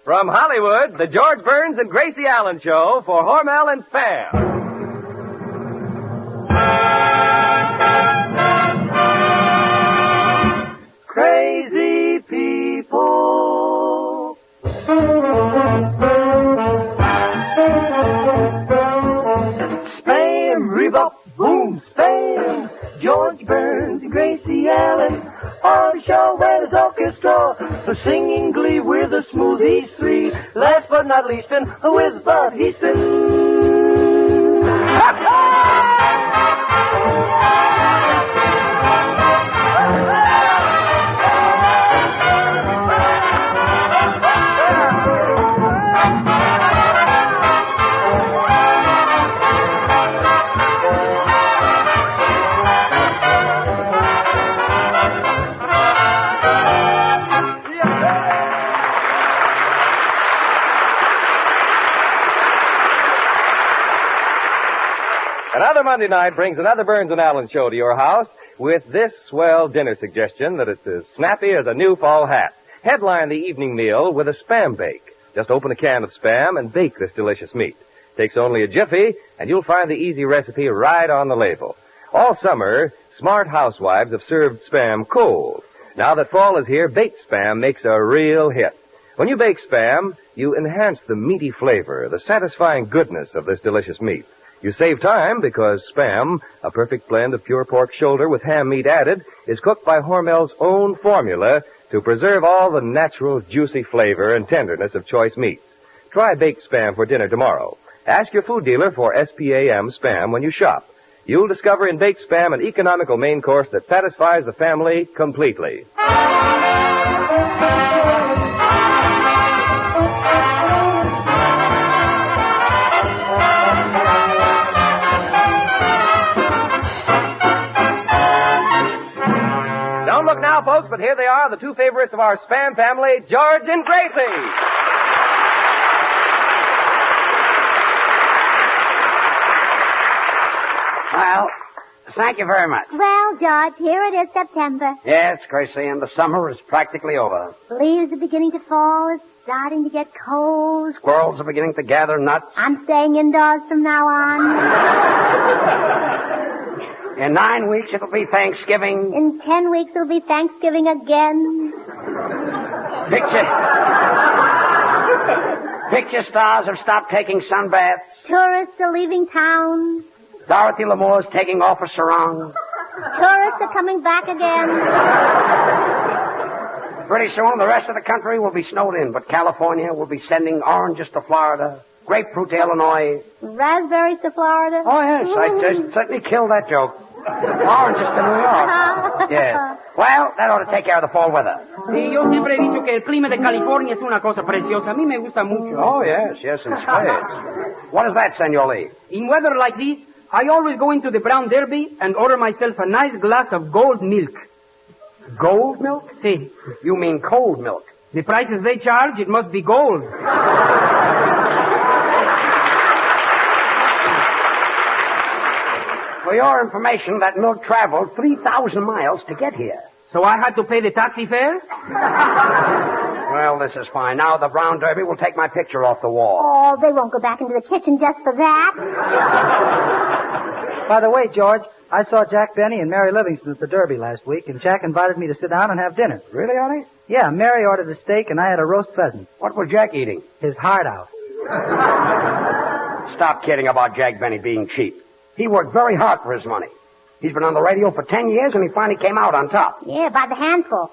From Hollywood, the George Burns and Gracie Allen Show for Hormel and Spam. Crazy people. Spam, rebop, boom, spam. George Burns and Gracie Allen on a show where there's orchestra for singing glee. We're the Smoothies three. Last but not least, and with Bud Heaston. Another Monday night brings another Burns and Allen show to your house with this swell dinner suggestion that it's as snappy as a new fall hat. Headline the evening meal with a Spam bake. Just open a can of Spam and bake this delicious meat. Takes only a jiffy, and you'll find the easy recipe right on the label. All summer, smart housewives have served Spam cold. Now that fall is here, baked Spam makes a real hit. When you bake Spam, you enhance the meaty flavor, the satisfying goodness of this delicious meat. You save time because Spam, a perfect blend of pure pork shoulder with ham meat added, is cooked by Hormel's own formula to preserve all the natural juicy flavor and tenderness of choice meats. Try baked Spam for dinner tomorrow. Ask your food dealer for SPAM Spam when you shop. You'll discover in baked Spam an economical main course that satisfies the family completely. Don't look now, folks, but here they are, the two favorites of our Spam family, George and Gracie. Well, thank you very much. Well, George, here it is September. Yes, Gracie, and the summer is practically over. Leaves are beginning to fall. It's starting to get cold. Squirrels are beginning to gather nuts. I'm staying indoors from now on. In 9 weeks, it'll be Thanksgiving. In 10 weeks, it'll be Thanksgiving again. Picture stars have stopped taking sunbaths. Tourists are leaving town. Dorothy Lamour's taking off her sarong. Tourists are coming back again. Pretty soon, the rest of the country will be snowed in, but California will be sending oranges to Florida, grapefruit to Illinois. Raspberries to Florida. Oh, yes, I just certainly killed that joke. Oranges to New York. Yes. Well, that ought to take care of the fall weather. Sí, yo siempre he dicho que el clima de California es una cosa preciosa. A mí me gusta mucho. Oh, yes, in spades. What is that, Senor Lee? In weather like this, I always go into the Brown Derby and order myself a nice glass of gold milk. Gold milk? Sí. You mean cold milk? The prices they charge, it must be gold. For your information, that milk traveled 3,000 miles to get here. So I had to pay the taxi fare? Well, this is fine. Now the Brown Derby will take my picture off the wall. Oh, they won't go back into the kitchen just for that. By the way, George, I saw Jack Benny and Mary Livingston at the Derby last week, and Jack invited me to sit down and have dinner. Really, Artie? Yeah, Mary ordered a steak, and I had a roast pheasant. What was Jack eating? His heart out. Stop kidding about Jack Benny being cheap. He worked very hard for his money. He's been on the radio for 10 years, and he finally came out on top. Yeah, by the handful.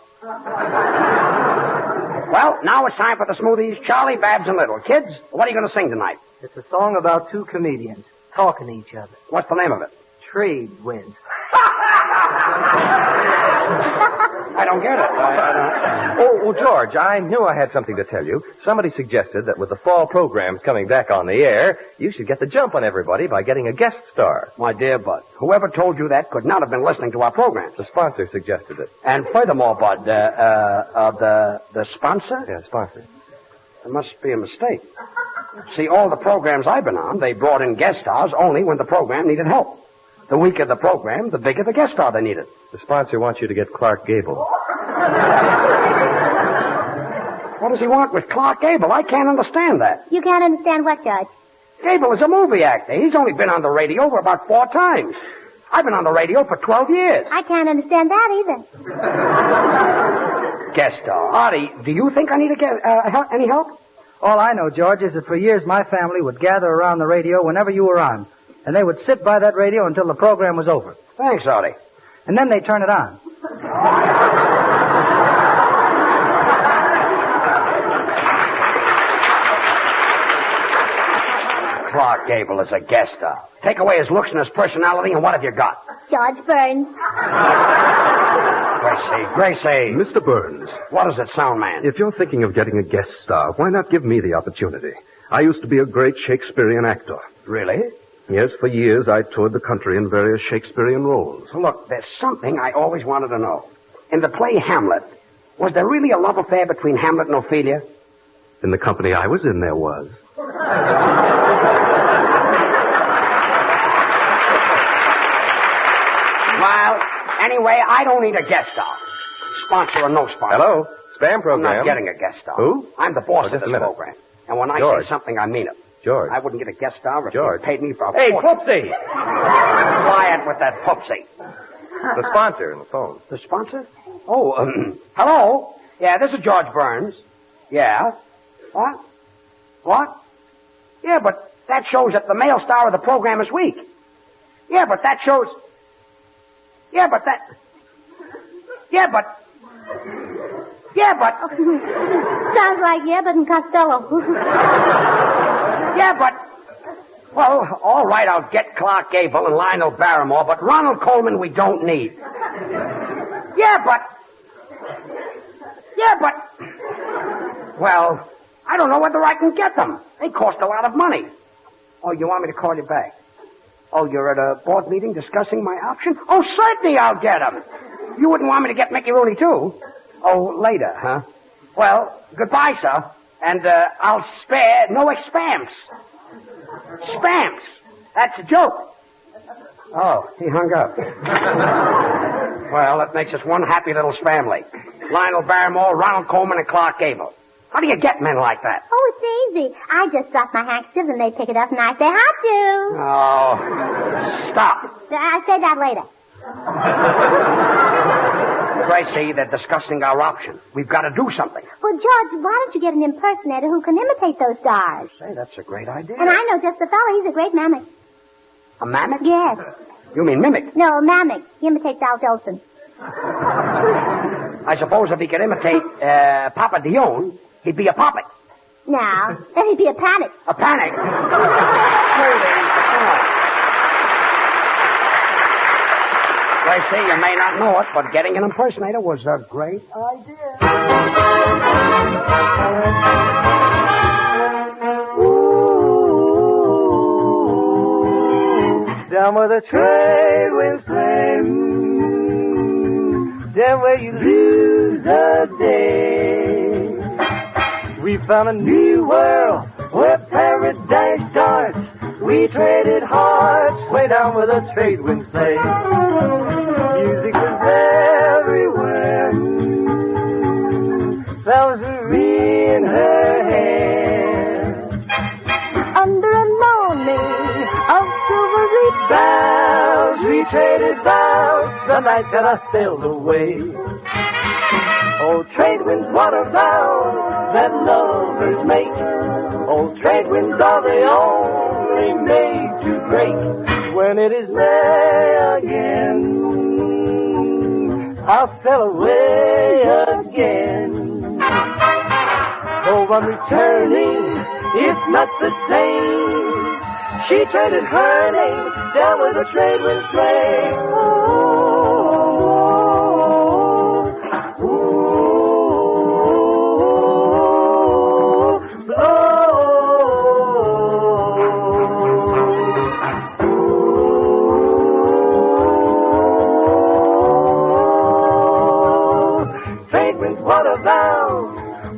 Well, now it's time for the Smoothies, Charlie, Babs, and Little. Kids, what are you going to sing tonight? It's a song about two comedians talking to each other. What's the name of it? Trade winds. I don't get it. Oh, George, I knew I had something to tell you. Somebody suggested that with the fall programs coming back on the air, you should get the jump on everybody by getting a guest star. My dear Bud, whoever told you that could not have been listening to our programs. The sponsor suggested it. And furthermore, Bud, the sponsor? Yeah, sponsor. There must be a mistake. See, all the programs I've been on, they brought in guest stars only when the program needed help. The weaker the program, the bigger the guest star they needed. The sponsor wants you to get Clark Gable. What does he want with Clark Gable? I can't understand that. You can't understand what, Judge? Gable is a movie actor. He's only been on the radio for about 4 times. I've been on the radio for 12 years. I can't understand that either. Guest star. Artie, do you think I need to get any help? All I know, George, is that for years my family would gather around the radio whenever you were on. And they would sit by that radio until the program was over. Thanks, Artie. And then they'd turn it on. Clark Gable is a guest star. Take away his looks and his personality, and what have you got? George Burns. Gracie. Mr. Burns. What does it sound, man? If you're thinking of getting a guest star, why not give me the opportunity? I used to be a great Shakespearean actor. Really? Yes, for years I toured the country in various Shakespearean roles. Look, there's something I always wanted to know. In the play Hamlet, was there really a love affair between Hamlet and Ophelia? In the company I was in, there was. Well, anyway, I don't need a guest star. Sponsor or no sponsor. Hello? Spam I'm program. not getting a guest star. Who? I'm the boss of just a this minute. program. And when I George. say something, I mean it. George. I wouldn't get a guest star if George. you paid me for a Hey, fortune. Poopsie! Quiet with that Popsy. The sponsor on the phone. The sponsor? Oh, hello? Yeah, this is George Burns. Yeah. What? What? Yeah, but that shows that the male star of the program is weak. Yeah, but that shows... Yeah, but that... Yeah, but... Yeah, but... Sounds like Yebbet and Costello. Yeah, but... Well, all right, I'll get Clark Gable and Lionel Barrymore, but Ronald Coleman we don't need. Yeah, but... Well, I don't know whether I can get them. They cost a lot of money. Oh, you want me to call you back? Oh, you're at a board meeting discussing my option? Oh, certainly I'll get them. You wouldn't want me to get Mickey Rooney, too? Oh, later, huh? Well, goodbye, sir. And I'll spare no expams. Spams. That's a joke. Oh, he hung up. Well, that makes us one happy little family. Lionel Barrymore, Ronald Coleman, and Clark Gable. How do you get men like that? Oh, it's easy. I just drop my handkerchief and they pick it up and I say, how do? Oh, stop. I'll say that later. Gracie, they're discussing our option. We've got to do something. Well, George, why don't you get an impersonator who can imitate those stars? Say, that's a great idea. And I know just the fellow. He's a great mimic. A mimic? Yes. You mean mimic? No, mimic. He imitates Al Jolson. I suppose if he could imitate Papa Dion, he'd be a puppet. No, then he'd be a panic. A panic. Gracie, you may not know it, but getting an impersonator was a great idea. Down where the trade winds play, down where you lose a day. We found a new world where paradise starts. We traded hearts way down where the trade winds play. Music was everywhere. Flowers were in her hair. Under a lonely of silvery boughs, we traded vows the night that I sailed away. Old trade winds, water vows that lovers make. Old trade winds are the only made to break. When it is May again, I'll sail away again. Though I'm returning, it's not the same. She traded her name down where the trade winds play.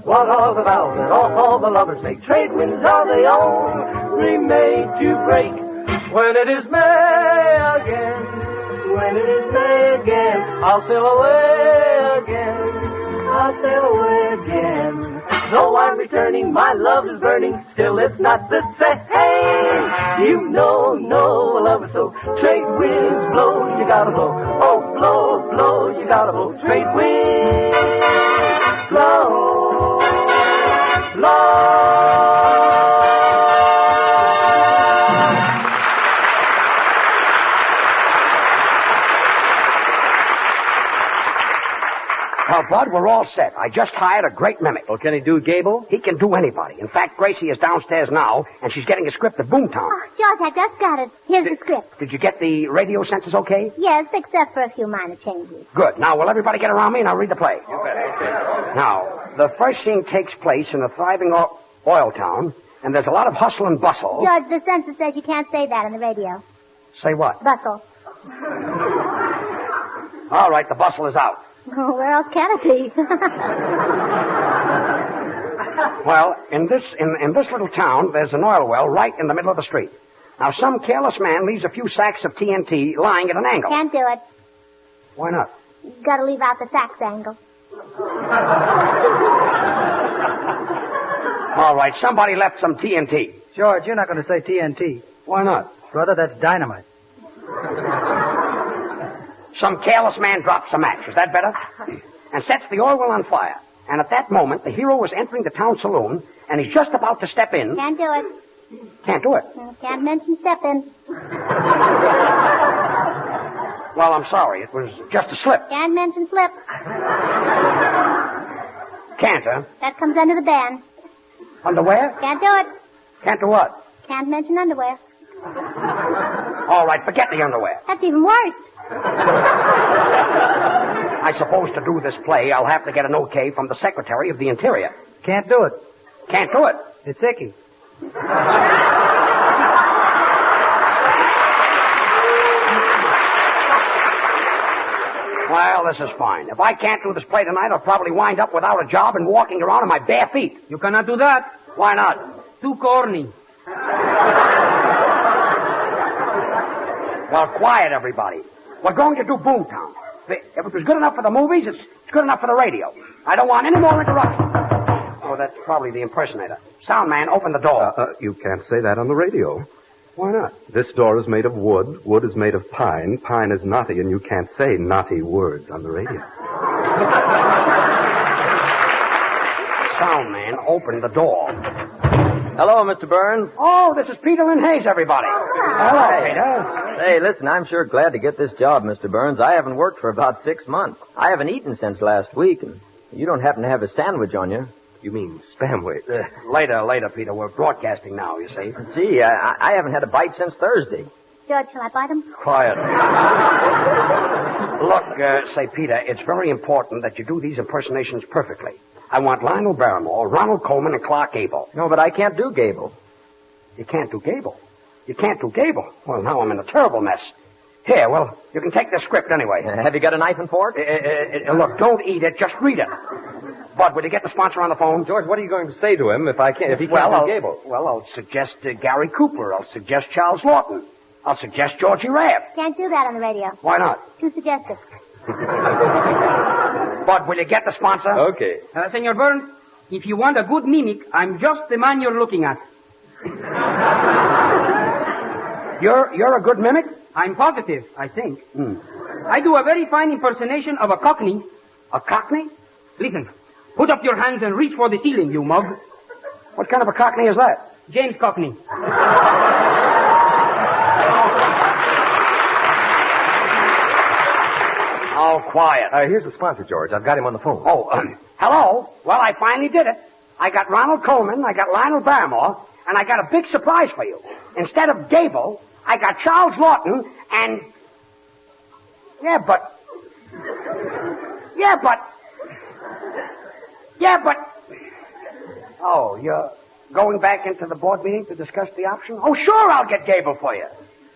What are the vows that all the lovers make? Trade winds are the only made to break. When it is May again, when it is May again, I'll sail away again, I'll sail away again. Though I'm returning, my love is burning, still it's not the same. You know, a love is so. Trade winds blow, you gotta blow. Oh, blow, blow, you gotta blow. Trade winds blow, blow. Well, Bud, we're all set. I just hired a great mimic. Well, can he do Gable? He can do anybody. In fact, Gracie is downstairs now, and she's getting a script of Boomtown. Oh, George, I just got it. Here's the script. Did you get the radio senses okay? Yes, except for a few minor changes. Good. Now, will everybody get around me, and I'll read the play? You bet. Now, the first scene takes place in a thriving oil town, and there's a lot of hustle and bustle. George, the censor says you can't say that on the radio. Say what? Bustle. All right, the bustle is out. Oh, where else can it be? Well, in this little town, there's an oil well right in the middle of the street. Now, some careless man leaves a few sacks of TNT lying at an angle. Can't do it. Why not? Gotta leave out the sax angle. All right, somebody left some TNT. George, you're not going to say TNT. Why not? Brother, that's dynamite. Some careless man drops a match. Is that better? And sets the oil well on fire. And at that moment, the hero is entering the town saloon, and he's just about to step in. Can't do it. Can't do it. Can't mention stepping. Well, I'm sorry. It was just a slip. Can't mention slip. Can't, huh? That comes under the ban. Underwear? Can't do it. Can't do what? Can't mention underwear. All right, forget the underwear. That's even worse. I suppose to do this play, I'll have to get an okay from the Secretary of the Interior. Can't do it. Can't do it. It's icky. Well, this is fine. If I can't do this play tonight, I'll probably wind up without a job and walking around on my bare feet. You cannot do that. Why not? Too corny. Well, quiet, everybody. We're going to do Boomtown. If it was good enough for the movies, it's good enough for the radio. I don't want any more interruptions. Oh, that's probably the impersonator. Sound man, open the door. You can't say that on the radio. Why not? This door is made of wood. Wood is made of pine. Pine is knotty, and you can't say knotty words on the radio. Sound man, open the door. Hello, Mr. Burns. Oh, this is Peter Lynn Hayes, everybody. Hello, Peter. Hey, listen, I'm sure glad to get this job, Mr. Burns. I haven't worked for about 6 months. I haven't eaten since last week, and you don't happen to have a sandwich on you. You mean spamwich? Later, Peter. We're broadcasting now, you see. Gee, I haven't had a bite since Thursday. George, shall I bite him? Quiet. Look, say, Peter, it's very important that you do these impersonations perfectly. I want Lionel Barrymore, Ronald Coleman, and Clark Gable. No, but I can't do Gable. You can't do Gable? You can't do Gable? Well, now I'm in a terrible mess. Here, well, you can take the script anyway. Have you got a knife and fork? Look, don't eat it, just read it. Bud, will you get the sponsor on the phone? George, what are you going to say to him if he can't do Gable? Well, I'll suggest Gary Cooper. I'll suggest Charles Lawton. I'll suggest Georgie Rabb. Can't do that on the radio. Why not? Too suggestive. Bud, will you get the sponsor? Okay. Senor Burns, if you want a good mimic, I'm just the man you're looking at. You're a good mimic? I'm positive, I think. I do a very fine impersonation of a cockney. A cockney? Listen, put up your hands and reach for the ceiling, you mug. What kind of a cockney is that? James Cockney. Oh, quiet. Here's the sponsor, George. I've got him on the phone. Oh, hello? Well, I finally did it. I got Ronald Coleman, I got Lionel Barrymore, and I got a big surprise for you. Instead of Gable, I got Charles Lawton and... Yeah, but... Oh, you're going back into the board meeting to discuss the option? Oh, sure, I'll get Gable for you.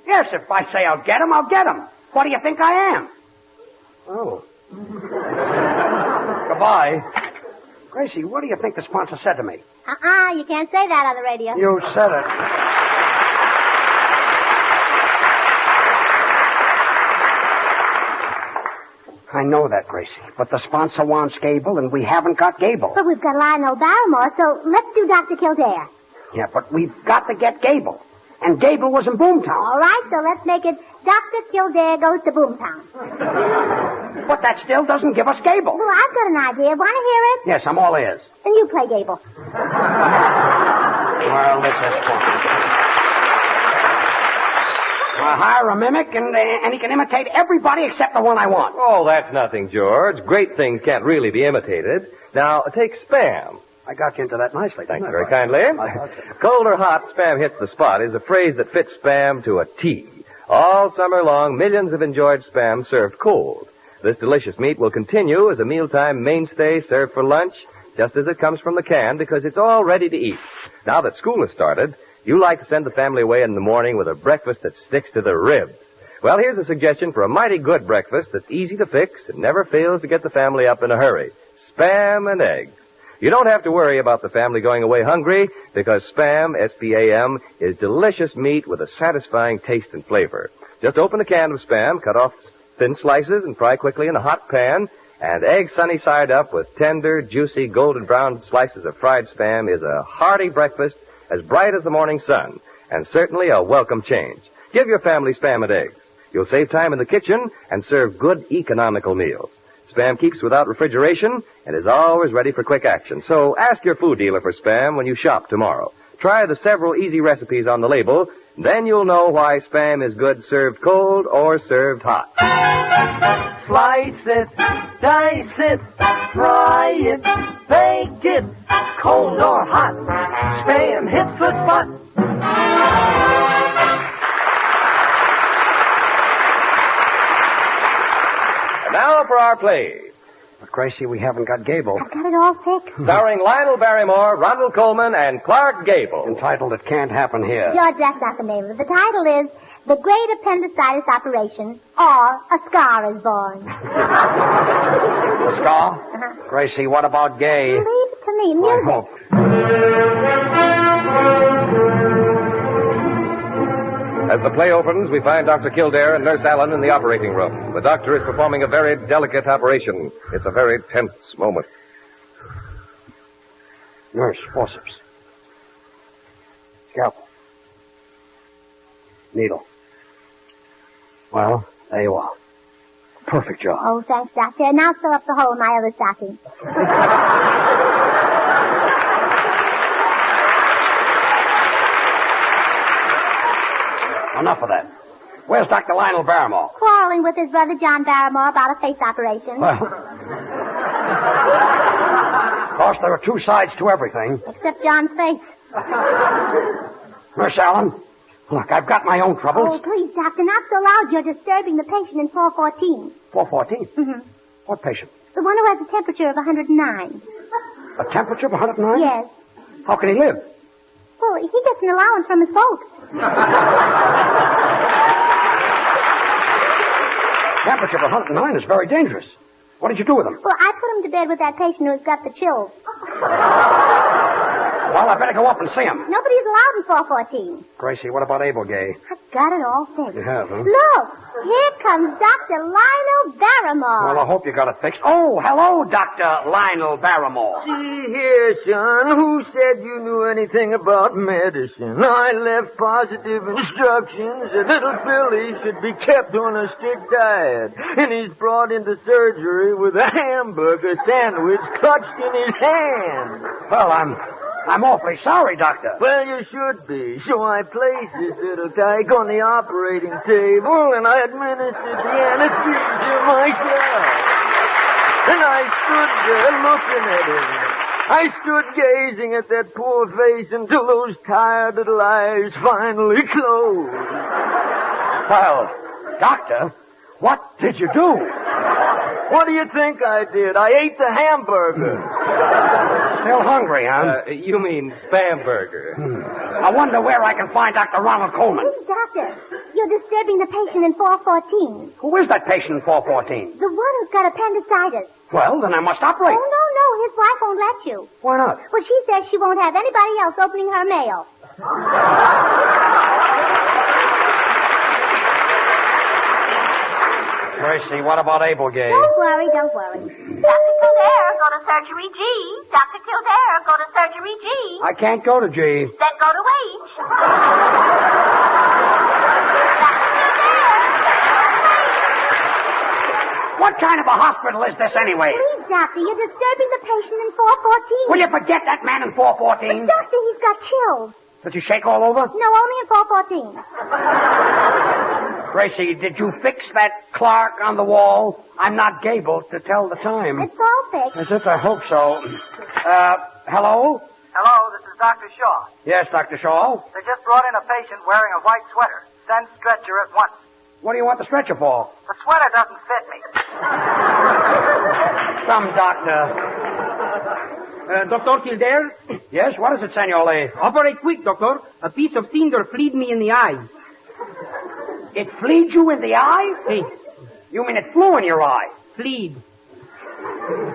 Yes, if I say I'll get him, I'll get him. What do you think I am? Oh. Goodbye. Gracie, what do you think the sponsor said to me? You can't say that on the radio. You said it. I know that, Gracie. But the sponsor wants Gable, and we haven't got Gable. But we've got Lionel Barrymore, so let's do Dr. Kildare. Yeah, but we've got to get Gable. And Gable was in Boomtown. All right, so let's make it Dr. Kildare goes to Boomtown. But that still doesn't give us Gable. Well, I've got an idea. Want to hear it? Yes, I'm all ears. Then you play Gable. Well, let's just talk. I'll hire a mimic, and he can imitate everybody except the one I want. Oh, that's nothing, George. Great things can't really be imitated. Now, take Spam. I got you into that nicely. Thank you very kindly. Cold or hot, Spam hits the spot is a phrase that fits Spam to a T. All summer long, millions have enjoyed Spam served cold. This delicious meat will continue as a mealtime mainstay served for lunch, just as it comes from the can, because it's all ready to eat. Now that school has started, you like to send the family away in the morning with a breakfast that sticks to the ribs. Well, here's a suggestion for a mighty good breakfast that's easy to fix and never fails to get the family up in a hurry. Spam and eggs. You don't have to worry about the family going away hungry because Spam, S-P-A-M, is delicious meat with a satisfying taste and flavor. Just open a can of Spam, cut off thin slices, and fry quickly in a hot pan. And egg sunny side up with tender, juicy, golden brown slices of fried Spam is a hearty breakfast as bright as the morning sun, and certainly a welcome change. Give your family Spam and eggs. You'll save time in the kitchen and serve good, economical meals. Spam keeps without refrigeration and is always ready for quick action. So ask your food dealer for Spam when you shop tomorrow. Try the several easy recipes on the label, then you'll know why Spam is good served cold or served hot. Slice it, dice it, fry it, bake it, cold or hot. Spam hits the spot. And now for our play. But, Gracie, we haven't got Gable. I've got it all fixed. Starring Lionel Barrymore, Ronald Coleman, and Clark Gable. Entitled It Can't Happen Here. George, that's not the name of it. The title is The Great Appendicitis Operation, or A Scar is Born. The scar? Gracie, what about Gay? Leave it to me. Music. I hope. As the play opens, we find Dr. Kildare and Nurse Allen in the operating room. The doctor is performing a very delicate operation. It's a very tense moment. Nurse, forceps. Scalpel. Needle. Well, there you are. Perfect job. Oh, thanks, Doctor. Now sew up the hole in my other stocking. Enough of that. Where's Dr. Lionel Barrymore? Quarreling with his brother John Barrymore about a face operation. Well, of course, there are two sides to everything. Except John's face. Nurse Allen, look, I've got my own Oh, troubles. please, Doctor, not so loud. You're disturbing the patient in 414. 414? Mm-hmm. What patient? The one who has a temperature of 109. A temperature of 109? Yes. How can he live? Well, he gets an allowance from his folks. Temperature of 109 is very dangerous. What did you do with him? Well, I put him to bed with that patient who's got the chills. Well, I better go up and see him. Nobody's allowed in 414. Gracie, what about Abel Gay? I've got it all fixed. You have, huh? Look, here comes Dr. Lionel Barrymore. Well, I hope you got it fixed. Oh, hello, Dr. Lionel Barrymore. See here, son. Who said you knew anything about medicine? I left positive instructions that little Billy should be kept on a strict diet. And he's brought into surgery with a hamburger sandwich clutched in his hand. Well, I'm awfully sorry, Doctor. Well, you should be. So I placed this little tyke on the operating table, and I administered the anesthesia myself. And I stood there looking at him. I stood gazing at that poor face until those tired little eyes finally closed. Well, Doctor, what did you do? What do you think I did? I ate the hamburger. Still hungry, huh? You mean Spam burger. I wonder where I can find Dr. Ronald Coleman. Please, Doctor, you're disturbing the patient in 414. Who is that patient in 414? The one who's got appendicitis. Well, then I must operate. Oh, no, his wife won't let you. Why not? Well, she says she won't have anybody else opening her mail. Gracie, what about Abel Gay? Don't worry. Dr. Kildare, go to surgery G. Dr. Kildare, go to surgery G. I can't go to G. Then go to H. What kind of a hospital is this anyway? Please, Doctor, you're disturbing the patient in 414. Will you forget that man in 414? But, Doctor, he's got chills. Did you shake all over? No, only in 414. Gracie, did you fix that clock on the wall? I'm not Gable to tell the time. It's all fixed. As if I hope so. Hello? Hello, this is Dr. Shaw. Yes, Dr. Shaw. They just brought in a patient wearing a white sweater. Send stretcher at once. What do you want the stretcher for? The sweater doesn't fit me. Some doctor. Dr. Kildare? Yes, what is it, Senor Lee? Operate quick, doctor. A piece of cinder fleed me in the eye. It fleed you in the eye? Hey, You mean it flew in your eye? fleed.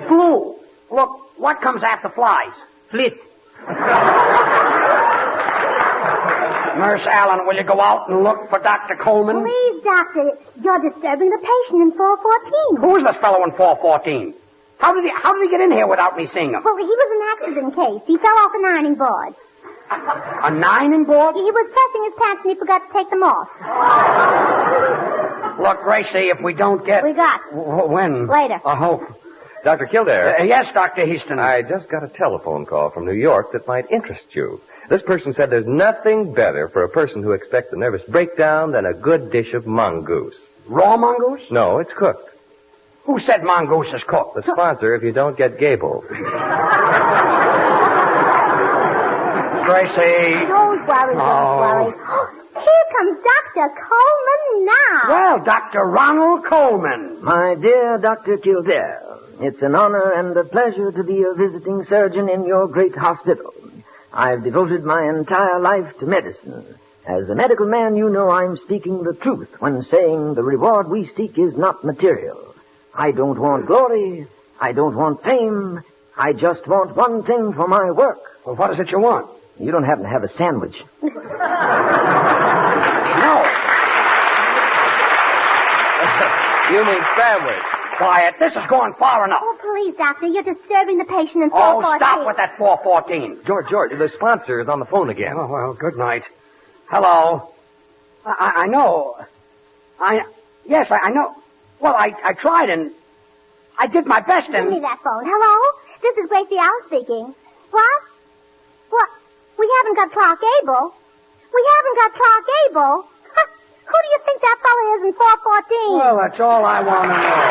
Flew. Look, what comes after flies? Flit. Nurse Allen, will you go out and look for Dr. Coleman? Please, Doctor, you're disturbing the patient in 414. Who is this fellow in 414? How did he get in here without me seeing him? Well, he was an accident case. He fell off a ironing board. A ironing board? He was pressing his pants and he forgot to take them off. Look, Gracie, if we don't get... We got. When? Later. I hope. Dr. Kildare. Yes, Dr. Heaston. I just got a telephone call from New York that might interest you. This person said there's nothing better for a person who expects a nervous breakdown than a good dish of mongoose. Raw mongoose? No, it's cooked. Who said mongoose is cooked? The sponsor if you don't get Gable. Gracie. Don't worry. Here comes Dr. Coleman now. Well, Dr. Ronald Coleman. My dear Dr. Kildare, it's an honor and a pleasure to be a visiting surgeon in your great hospital. I've devoted my entire life to medicine. As a medical man, you know I'm speaking the truth when saying the reward we seek is not material. I don't want glory. I don't want fame. I just want one thing for my work. Well, what is it you want? You don't happen to have a sandwich. No. You mean sandwich. Quiet. This is going far enough. Oh, please, Doctor, you're disturbing the patient in 414. Oh, stop with that 414. George, the sponsor is on the phone again. Oh, well, good night. Hello. I know. Yes, I know. Well, I tried and I did my best Give and... me that phone. Hello? This is Gracie Allen speaking. What? We haven't got Clark Gable. Who do you think that fellow is in 414? Well, that's all I want to know.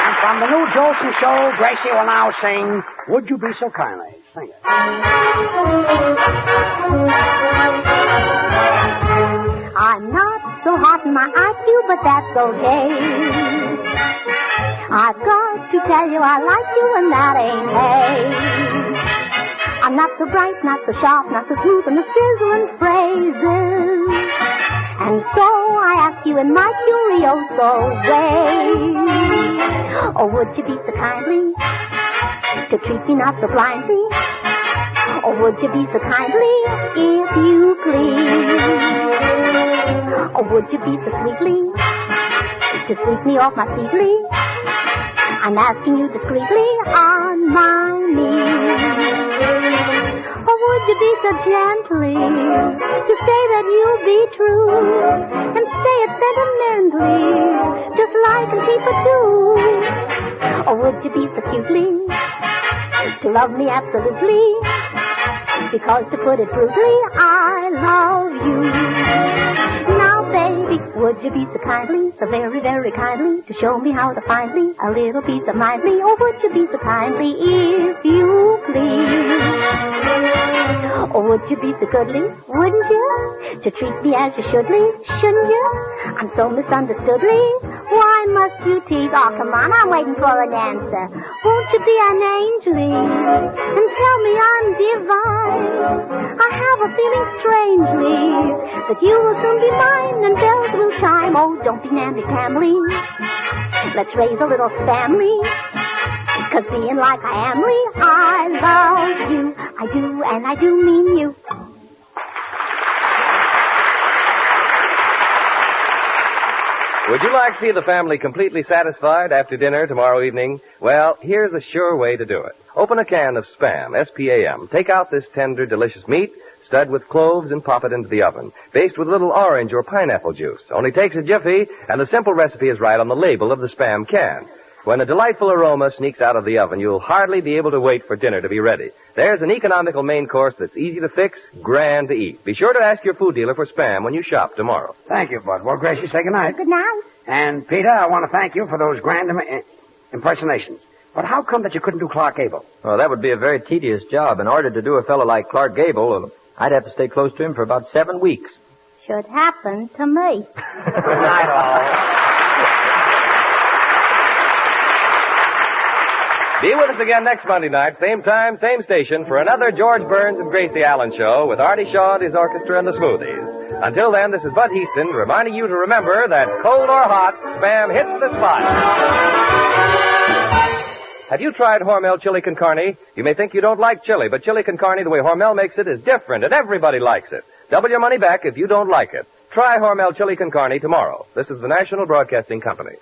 And from the new Jolson show, Gracie will now sing Would You Be So Kindly? Sing it. I'm not so hot in my IQ, but that's okay. I've got to tell you I like you, and that ain't hay. I'm not so bright, not so sharp, not so smooth in the sizzling phrases. And so I ask you in my curioso way, oh, would you be so kindly to treat me not so blindly? Or would you be so kindly if you please? Or would you be so sweetly to sweep me off my feetly? I'm asking you discreetly on my knees. Or would you be so gently to say that you'll be true and say it sentimentally, just like Antifa too? Or would you be so cutely to love me absolutely? Because to put it brutally, I love you. Now, baby, would you be so kindly, so very, very kindly, to show me how to find me a little piece of mindly? Or would you be so kindly, if you please? Or would you be so goodly, wouldn't you, to treat me as you shouldly, shouldn't you? I'm so misunderstoodly. Why must you tease? Oh, come on, I'm waiting for an answer. Won't you be an angely and tell me I'm divine? I have a feeling strangely that you will soon be mine and bells will chime. Oh, don't be namby-pamby. Let's raise a little family. 'Cause being like I amly, I love you. I do, and I do mean you. Would you like to see the family completely satisfied after dinner tomorrow evening? Well, here's a sure way to do it. Open a can of Spam, S-P-A-M. Take out this tender, delicious meat, stud with cloves, and pop it into the oven. Baste with a little orange or pineapple juice. Only takes a jiffy, and the simple recipe is right on the label of the Spam can. When a delightful aroma sneaks out of the oven, you'll hardly be able to wait for dinner to be ready. There's an economical main course that's easy to fix, grand to eat. Be sure to ask your food dealer for Spam when you shop tomorrow. Thank you, Bud. Well, Gracie, say goodnight. Good night. And, Peter, I want to thank you for those grand impersonations. But how come that you couldn't do Clark Gable? Well, that would be a very tedious job. In order to do a fellow like Clark Gable, I'd have to stay close to him for about 7 weeks. Should happen to me. Good night, all. Be with us again next Monday night, same time, same station, for another George Burns and Gracie Allen show with Artie Shaw and his orchestra and the Smoothies. Until then, this is Bud Heaston reminding you to remember that cold or hot, Spam hits the spot. Have you tried Hormel chili con carne? You may think you don't like chili, but chili con carne, the way Hormel makes it, is different, and everybody likes it. Double your money back if you don't like it. Try Hormel chili con carne tomorrow. This is the National Broadcasting Company.